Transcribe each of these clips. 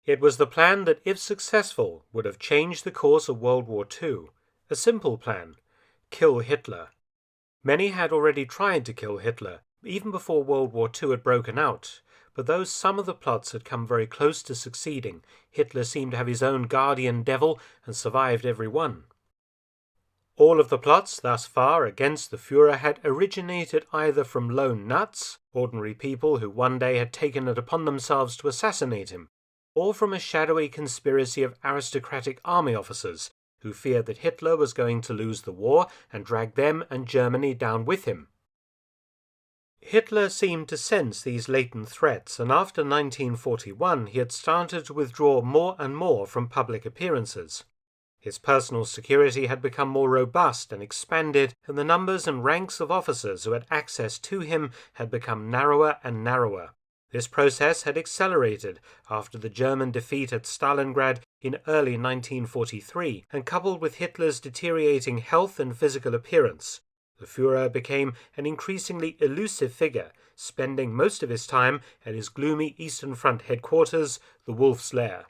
It was the plan that, if successful, would have changed the course of World War II. A simple plan: kill Hitler. Many had already tried to kill Hitler, even before World War II had broken out, but though some of the plots had come very close to succeeding, Hitler seemed to have his own guardian devil and survived every one. All of the plots thus far against the Führer had originated either from lone nuts, ordinary people who one day had taken it upon themselves to assassinate him, or from a shadowy conspiracy of aristocratic army officers who feared that Hitler was going to lose the war and drag them and Germany down with him. Hitler seemed to sense these latent threats, and after 1941 he had started to withdraw more and more from public appearances. His personal security had become more robust and expanded, and the numbers and ranks of officers who had access to him had become narrower and narrower. This process had accelerated after the German defeat at Stalingrad in early 1943, and coupled with Hitler's deteriorating health and physical appearance, the Führer became an increasingly elusive figure, spending most of his time at his gloomy Eastern Front headquarters, the Wolf's Lair.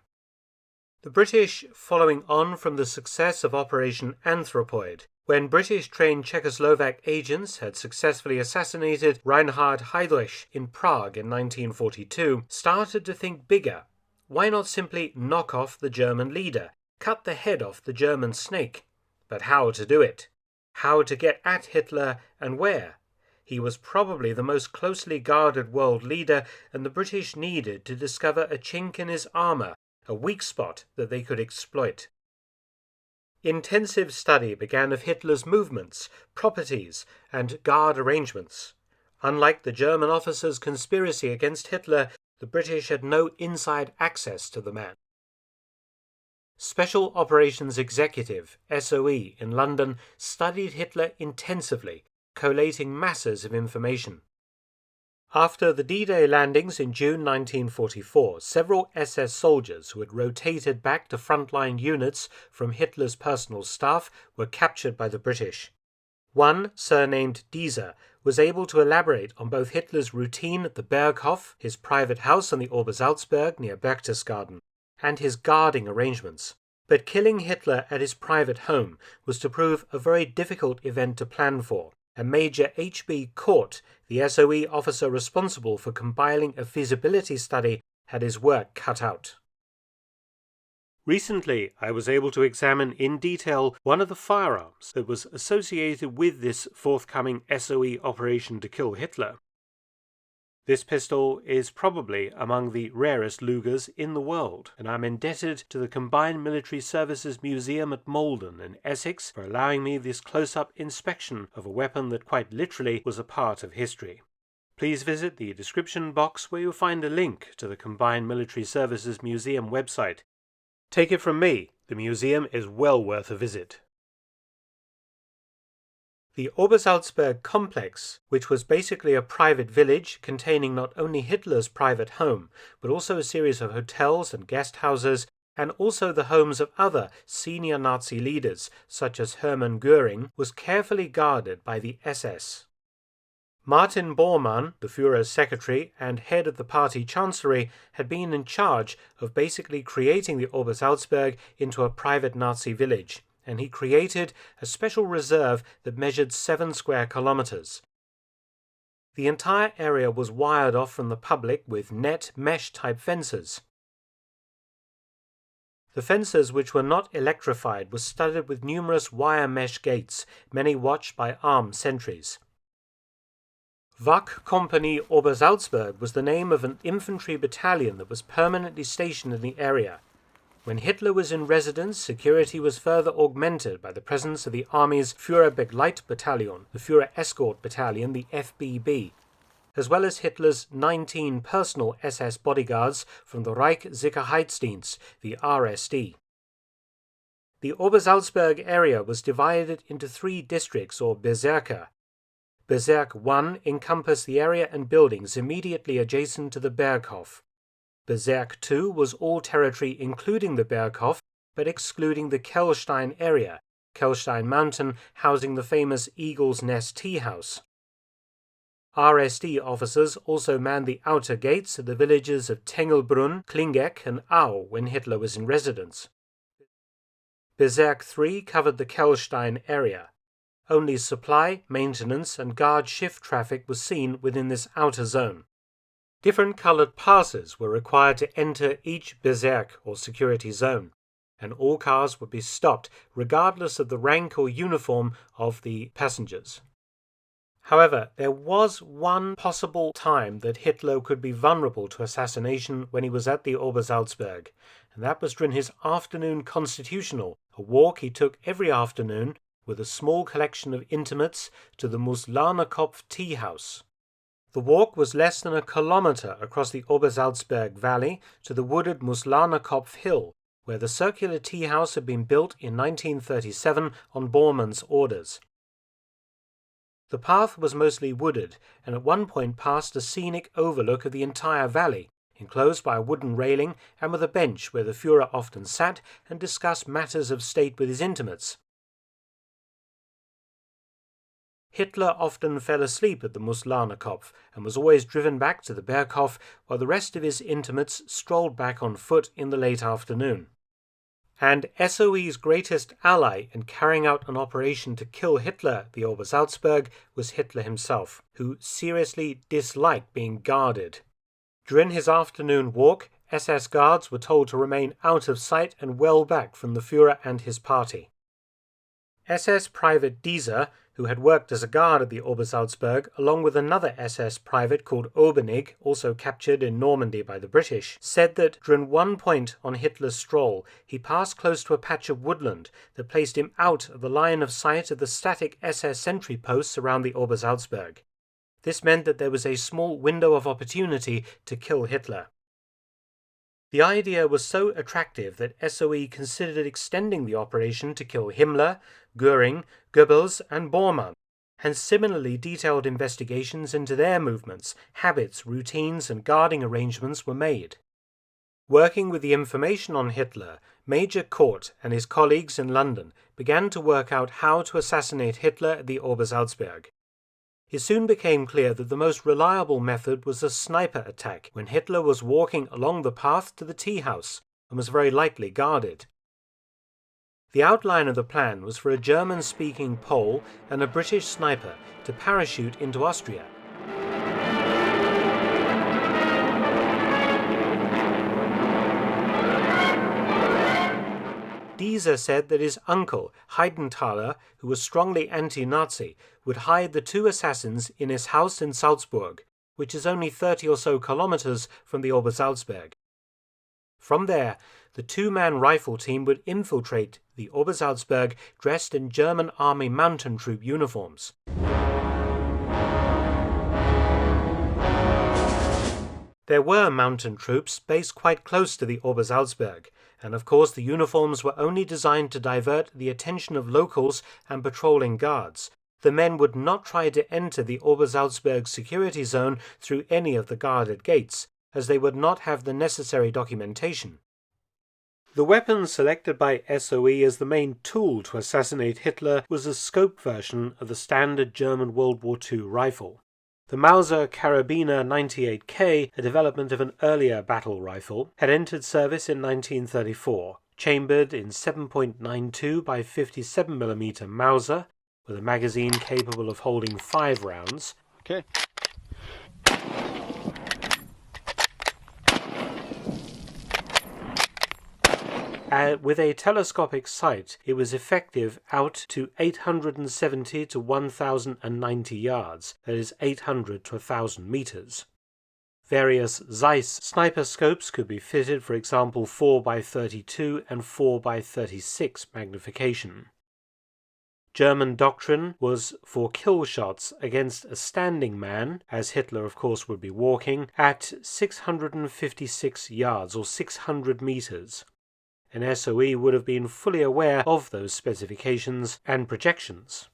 The British, following on from the success of Operation Anthropoid, when British-trained Czechoslovak agents had successfully assassinated Reinhard Heydrich in Prague in 1942, started to think bigger. Why not simply knock off the German leader, cut the head off the German snake? But how to do it? How to get at Hitler and where? He was probably the most closely guarded world leader, and the British needed to discover a chink in his armor, a weak spot that they could exploit. Intensive study began of Hitler's movements, properties, and guard arrangements. Unlike the German officers' conspiracy against Hitler, the British had no inside access to the man. Special Operations Executive, SOE, in London studied Hitler intensively, collating masses of information. After the D-Day landings in June 1944, several SS soldiers who had rotated back to frontline units from Hitler's personal staff were captured by the British. One, surnamed Dieser, was able to elaborate on both Hitler's routine at the Berghof, his private house on the Obersalzberg near Berchtesgaden, and his guarding arrangements. But killing Hitler at his private home was to prove a very difficult event to plan for, and Major H.B. Court, the SOE officer responsible for compiling a feasibility study, had his work cut out. Recently, I was able to examine in detail one of the firearms that was associated with this forthcoming SOE operation to kill Hitler. This pistol is probably among the rarest Lugers in the world, and I'm indebted to the Combined Military Services Museum at Malden in Essex for allowing me this close-up inspection of a weapon that quite literally was a part of history. Please visit the description box where you'll find a link to the Combined Military Services Museum website. Take it from me, the museum is well worth a visit. The Obersalzberg complex, which was basically a private village containing not only Hitler's private home, but also a series of hotels and guest houses, and also the homes of other senior Nazi leaders, such as Hermann Göring, was carefully guarded by the SS. Martin Bormann, the Führer's secretary and head of the party chancellery, had been in charge of basically creating the Obersalzberg into a private Nazi village, and he created a special reserve that measured 7 square kilometers. The entire area was wired off from the public with net mesh-type fences. The fences, which were not electrified, were studded with numerous wire mesh gates, many watched by armed sentries. Wacht Company Obersalzberg was the name of an infantry battalion that was permanently stationed in the area. When Hitler was in residence, security was further augmented by the presence of the Army's Führerbegleitbataillon, the Führer Escort Battalion, the FBB, as well as Hitler's 19 personal SS bodyguards from the Reich Sicherheitsdienst, the RSD. The Obersalzberg area was divided into 3 districts or Bezirke. Bezirk 1 encompassed the area and buildings immediately adjacent to the Berghof. Bezirk 2 was all territory including the Berghof, but excluding the Kelstein area, Kelstein Mountain housing the famous Eagle's Nest Tea House. RSD officers also manned the outer gates at the villages of Tengelbrunn, Klingeck and Au when Hitler was in residence. Bezirk 3 covered the Kelstein area. Only supply, maintenance and guard shift traffic was seen within this outer zone. Different coloured passes were required to enter each Bezirk or security zone, and all cars would be stopped regardless of the rank or uniform of the passengers. However, there was one possible time that Hitler could be vulnerable to assassination when he was at the Obersalzberg, and that was during his afternoon constitutional, a walk he took every afternoon with a small collection of intimates to the Muslanerkopf tea house. The walk was less than a kilometre across the Obersalzberg valley to the wooded Muslanerkopf hill, where the circular tea house had been built in 1937 on Bormann's orders. The path was mostly wooded, and at one point passed a scenic overlook of the entire valley, enclosed by a wooden railing and with a bench where the Führer often sat and discussed matters of state with his intimates. Hitler often fell asleep at the Muslanerkopf and was always driven back to the Berghof, while the rest of his intimates strolled back on foot in the late afternoon. And SOE's greatest ally in carrying out an operation to kill Hitler at the Obersalzberg was Hitler himself, who seriously disliked being guarded. During his afternoon walk, SS guards were told to remain out of sight and well back from the Führer and his party. SS Private Dieser, who had worked as a guard at the Obersalzberg, along with another SS private called Obernig, also captured in Normandy by the British, said that during one point on Hitler's stroll, he passed close to a patch of woodland that placed him out of the line of sight of the static SS sentry posts around the Obersalzberg. This meant that there was a small window of opportunity to kill Hitler. The idea was so attractive that SOE considered extending the operation to kill Himmler, Göring, Goebbels and Bormann, and similarly detailed investigations into their movements, habits, routines and guarding arrangements were made. Working with the information on Hitler, Major Kort and his colleagues in London began to work out how to assassinate Hitler at the Obersalzberg. It soon became clear that the most reliable method was a sniper attack when Hitler was walking along the path to the tea house and was very likely guarded. The outline of the plan was for a German-speaking Pole and a British sniper to parachute into Austria. Dieser said that his uncle, Heidenthaler, who was strongly anti-Nazi, would hide the two assassins in his house in Salzburg, which is only 30 or so kilometers from the Obersalzberg. From there, the two-man rifle team would infiltrate the Obersalzberg dressed in German Army mountain troop uniforms. There were mountain troops based quite close to the Obersalzberg, and of course the uniforms were only designed to divert the attention of locals and patrolling guards. The men would not try to enter the Obersalzberg security zone through any of the guarded gates, as they would not have the necessary documentation. The weapon selected by SOE as the main tool to assassinate Hitler was a scope version of the standard German World War II rifle. The Mauser Karabiner 98K, a development of an earlier battle rifle, had entered service in 1934, chambered in 7.92 by 57mm Mauser, with a magazine capable of holding 5 rounds. Okay. With a telescopic sight, it was effective out to 870 to 1,090 yards, that is 800 to 1,000 meters. Various Zeiss sniper scopes could be fitted, for example 4x32 and 4x36 magnification. German doctrine was for kill shots against a standing man, as Hitler of course would be walking, at 656 yards or 600 meters. And SOE would have been fully aware of those specifications and projections.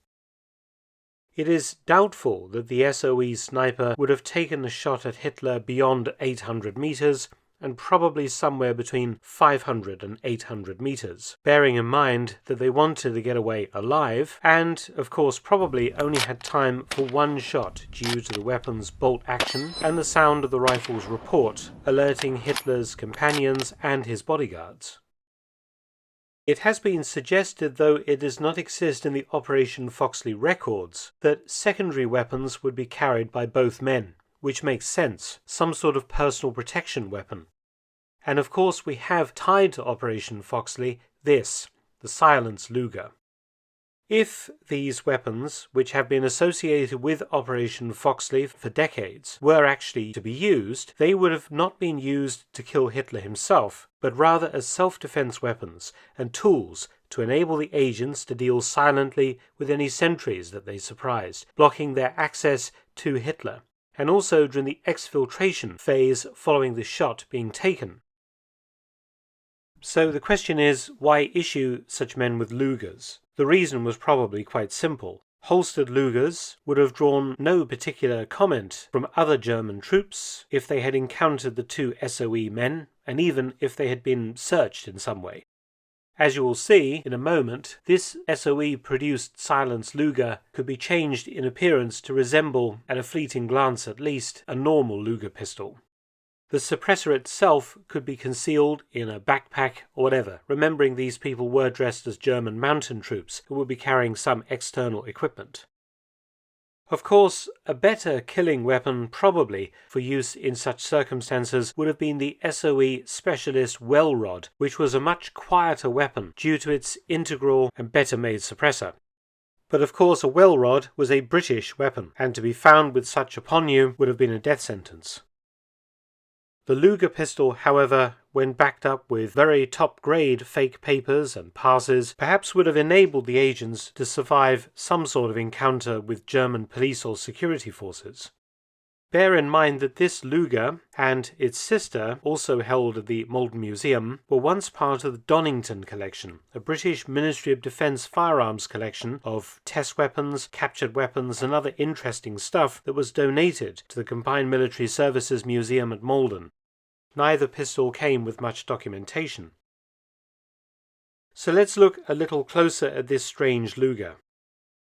It is doubtful that the SOE sniper would have taken a shot at Hitler beyond 800 meters, and probably somewhere between 500 and 800 meters, bearing in mind that they wanted to get away alive and, of course, probably only had time for one shot due to the weapon's bolt action and the sound of the rifle's report, alerting Hitler's companions and his bodyguards. It has been suggested, though it does not exist in the Operation Foxley records, that secondary weapons would be carried by both men, which makes sense, some sort of personal protection weapon. And of course we have tied to Operation Foxley this, the silenced Luger. If these weapons, which have been associated with Operation Foxley for decades, were actually to be used, they would have not been used to kill Hitler himself, but rather as self-defense weapons and tools to enable the agents to deal silently with any sentries that they surprised, blocking their access to Hitler, and also during the exfiltration phase following the shot being taken. So the question is, why issue such men with Lugers? The reason was probably quite simple. Holstered Lugers would have drawn no particular comment from other German troops if they had encountered the two SOE men, and even if they had been searched in some way. As you will see in a moment, this SOE-produced silenced Luger could be changed in appearance to resemble, at a fleeting glance at least, a normal Luger pistol. The suppressor itself could be concealed in a backpack or whatever, remembering these people were dressed as German mountain troops who would be carrying some external equipment. Of course, a better killing weapon probably for use in such circumstances would have been the SOE Specialist Well Rod, which was a much quieter weapon due to its integral and better made suppressor. But of course a well rod was a British weapon, and to be found with such upon you would have been a death sentence. The Luger pistol, however, when backed up with very top-grade fake papers and passes, perhaps would have enabled the agents to survive some sort of encounter with German police or security forces. Bear in mind that this Luger and its sister, also held at the Malden Museum, were once part of the Donington collection, a British Ministry of Defence firearms collection of test weapons, captured weapons and other interesting stuff that was donated to the Combined Military Services Museum at Malden. Neither pistol came with much documentation. So let's look a little closer at this strange Luger.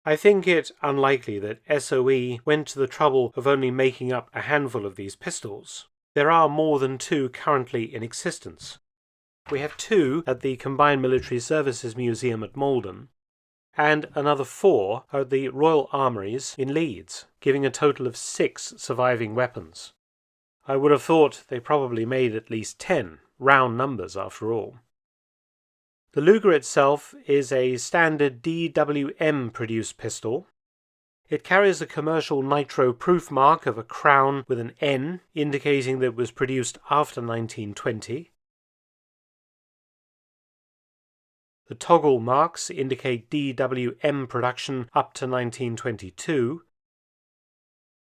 I think it unlikely that SOE went to the trouble of only making up a handful of these pistols. There are more than two currently in existence. We have two at the Combined Military Services Museum at Malden, and another 4 at the Royal Armouries in Leeds, giving a total of 6 surviving weapons. I would have thought they probably made at least 10, round numbers after all. The Luger itself is a standard DWM-produced pistol. It carries a commercial nitro-proof mark of a crown with an N, indicating that it was produced after 1920. The toggle marks indicate DWM production up to 1922.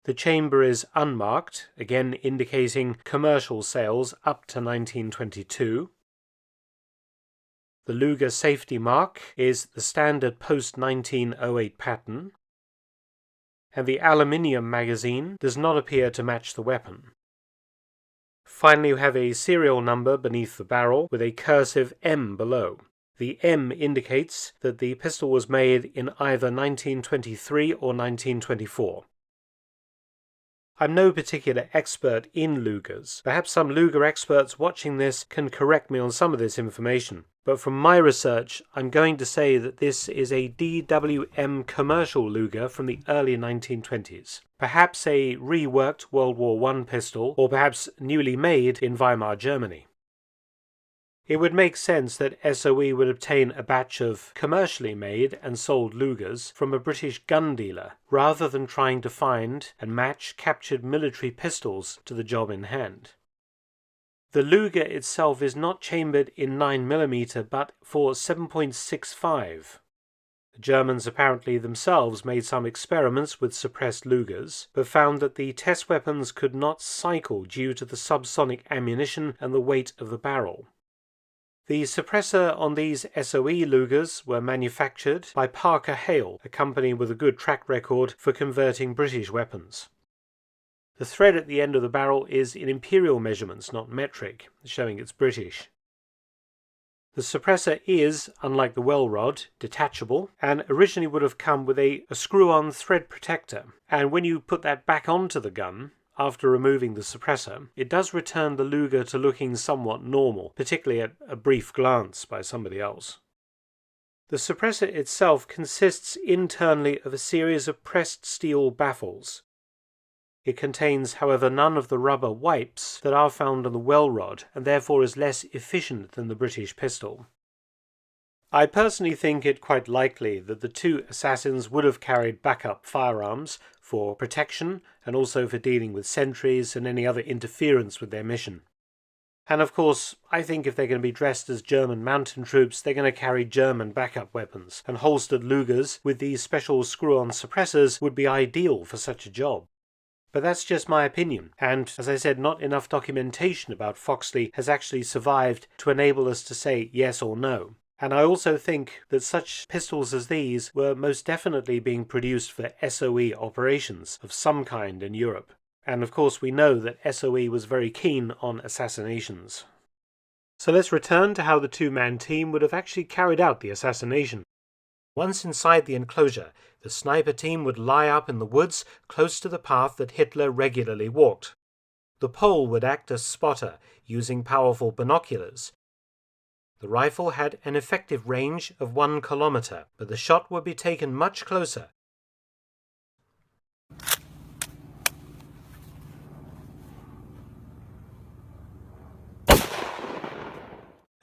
The chamber is unmarked, again indicating commercial sales up to 1922. The Luger safety mark is the standard post-1908 pattern, and the aluminium magazine does not appear to match the weapon. Finally, you have a serial number beneath the barrel with a cursive M below. The M indicates that the pistol was made in either 1923 or 1924. I'm no particular expert in Lugers. Perhaps some Luger experts watching this can correct me on some of this information. But from my research, I'm going to say that this is a DWM commercial Luger from the early 1920s. Perhaps a reworked World War I pistol, or perhaps newly made in Weimar Germany. It would make sense that SOE would obtain a batch of commercially made and sold Lugers from a British gun dealer, rather than trying to find and match captured military pistols to the job in hand. The Luger itself is not chambered in 9mm but for 7.65. The Germans apparently themselves made some experiments with suppressed Lugers, but found that the test weapons could not cycle due to the subsonic ammunition and the weight of the barrel. The suppressor on these SOE Lugers were manufactured by Parker Hale, a company with a good track record for converting British weapons. The thread at the end of the barrel is in imperial measurements, not metric, showing it's British. The suppressor is, unlike the well rod, detachable, and originally would have come with a screw-on thread protector. And when you put that back onto the gun, after removing the suppressor, it does return the Luger to looking somewhat normal, particularly at a brief glance by somebody else. The suppressor itself consists internally of a series of pressed steel baffles. It contains, however, none of the rubber wipes that are found on the well rod, and therefore is less efficient than the British pistol. I personally think it quite likely that the two assassins would have carried backup firearms for protection and also for dealing with sentries and any other interference with their mission. And of course, I think if they're going to be dressed as German mountain troops, they're going to carry German backup weapons, and holstered Lugers with these special screw-on suppressors would be ideal for such a job. But that's just my opinion, and as I said, not enough documentation about Foxley has actually survived to enable us to say yes or no. And I also think that such pistols as these were most definitely being produced for SOE operations of some kind in Europe. And of course we know that SOE was very keen on assassinations. So let's return to how the two-man team would have actually carried out the assassination. Once inside the enclosure, the sniper team would lie up in the woods close to the path that Hitler regularly walked. The Pole would act as spotter, using powerful binoculars. The rifle had an effective range of 1 kilometer, but the shot would be taken much closer.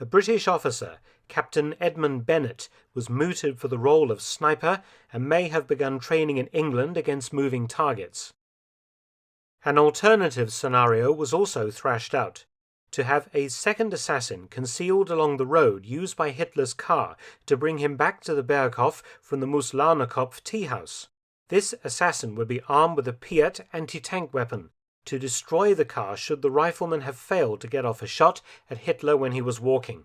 A British officer, Captain Edmund Bennett, was mooted for the role of sniper and may have begun training in England against moving targets. An alternative scenario was also thrashed out: to have a second assassin concealed along the road used by Hitler's car to bring him back to the Berghof from the Muslarnerkopf tea house. This assassin would be armed with a Pratt anti-tank weapon to destroy the car should the rifleman have failed to get off a shot at Hitler when he was walking.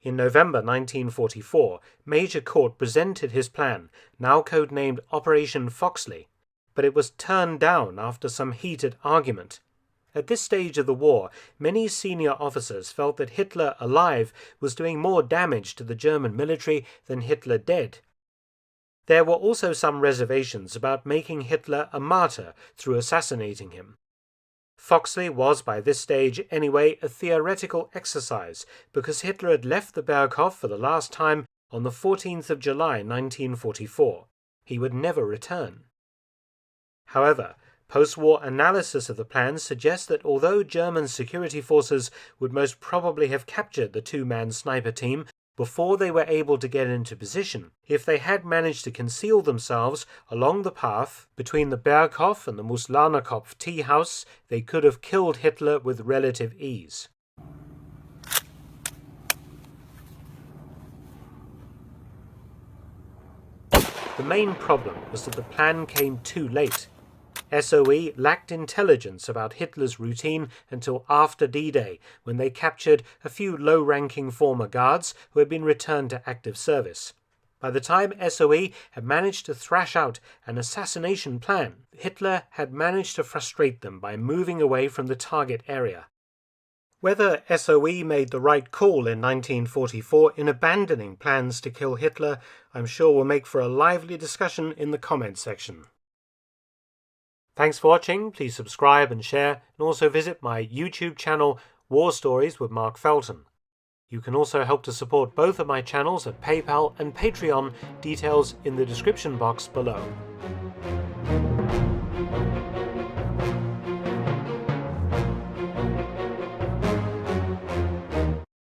In November 1944, Major Court presented his plan, now codenamed Operation Foxley, but it was turned down after some heated argument. At this stage of the war, many senior officers felt that Hitler alive was doing more damage to the German military than Hitler dead. There were also some reservations about making Hitler a martyr through assassinating him. Foxley was by this stage anyway a theoretical exercise, because Hitler had left the Berghof for the last time on the 14th of July 1944. He would never return. However, post-war analysis of the plan suggests that although German security forces would most probably have captured the two-man sniper team before they were able to get into position, if they had managed to conceal themselves along the path between the Berghof and the Muslarnerkopf tea house, they could have killed Hitler with relative ease. The main problem was that the plan came too late. SOE lacked intelligence about Hitler's routine until after D-Day, when they captured a few low-ranking former guards who had been returned to active service. By the time SOE had managed to thrash out an assassination plan, Hitler had managed to frustrate them by moving away from the target area. Whether SOE made the right call in 1944 in abandoning plans to kill Hitler, I'm sure will make for a lively discussion in the comments section. Thanks for watching. Please subscribe and share, and also visit my YouTube channel War Stories with Mark Felton. You can also help to support both of my channels at PayPal and Patreon, details in the description box below.